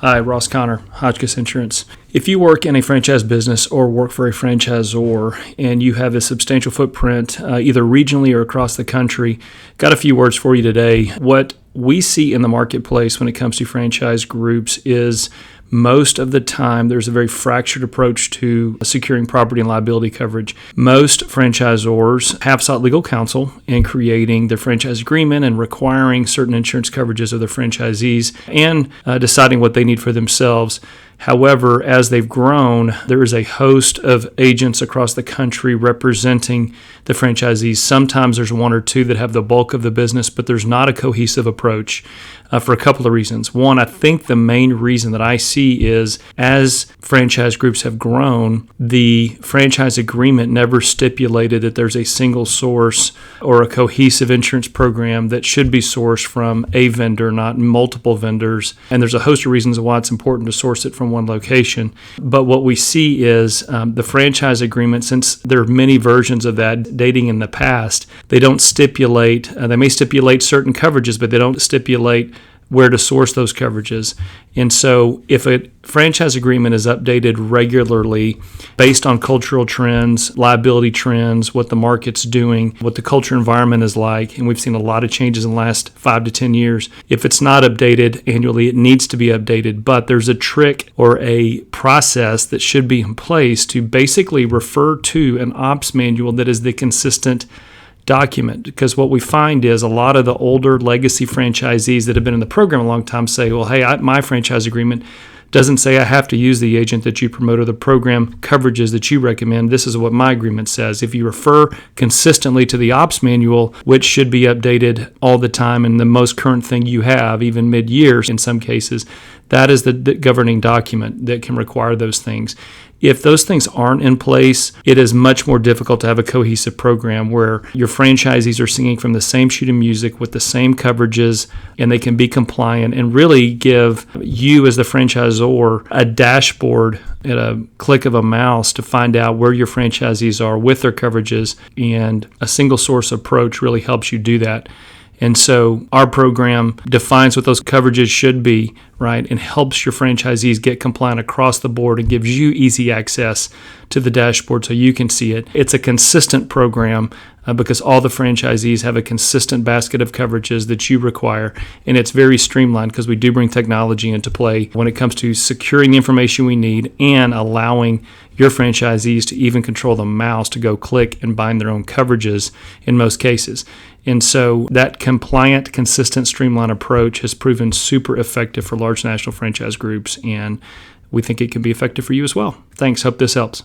Hi, Ross Connor, Hotchkiss Insurance. If you work in a franchise business or work for a franchisor and you have a substantial footprint, either regionally or across the country, got a few words for you today. What we see in the marketplace when it comes to franchise groups is most of the time there's a very fractured approach to securing property and liability coverage. Most franchisors have sought legal counsel in creating their franchise agreement and requiring certain insurance coverages of their franchisees and deciding what they need for themselves. However, as they've grown, there is a host of agents across the country representing the franchisees. Sometimes there's one or two that have the bulk of the business, but there's not a cohesive approach for a couple of reasons. One, I think the main reason that I see is as franchise groups have grown, the franchise agreement never stipulated that there's a single source or a cohesive insurance program that should be sourced from a vendor, not multiple vendors. And there's a host of reasons why it's important to source it from one location. But what we see is the franchise agreement, since there are many versions of that dating in the past, they don't stipulate, they may stipulate certain coverages, but they don't stipulate where to source those coverages. And so if a franchise agreement is updated regularly based on cultural trends, liability trends, what the market's doing, what the culture environment is like, and we've seen a lot of changes in the last 5 to 10 years, if it's not updated annually, it needs to be updated. But there's a trick or a process that should be in place to basically refer to an ops manual that is the consistent document, because what we find is a lot of the older legacy franchisees that have been in the program a long time say, well, hey, my franchise agreement doesn't say I have to use the agent that you promote or the program coverages that you recommend. This is what my agreement says. If you refer consistently to the ops manual, which should be updated all the time and the most current thing you have, even mid-year in some cases, that is the governing document that can require those things. If those things aren't in place, it is much more difficult to have a cohesive program where your franchisees are singing from the same sheet of music with the same coverages, and they can be compliant and really give you as the franchisor a dashboard at a click of a mouse to find out where your franchisees are with their coverages, and a single source approach really helps you do that. And so our program defines what those coverages should be, right, and helps your franchisees get compliant across the board and gives you easy access to the dashboard so you can see it. It's a consistent program because all the franchisees have a consistent basket of coverages that you require, and it's very streamlined because we do bring technology into play when it comes to securing the information we need and allowing your franchisees to even control the mouse to go click and bind their own coverages in most cases. And so that compliant, consistent, streamlined approach has proven super effective for large national franchise groups, and we think it can be effective for you as well. Thanks. Hope this helps.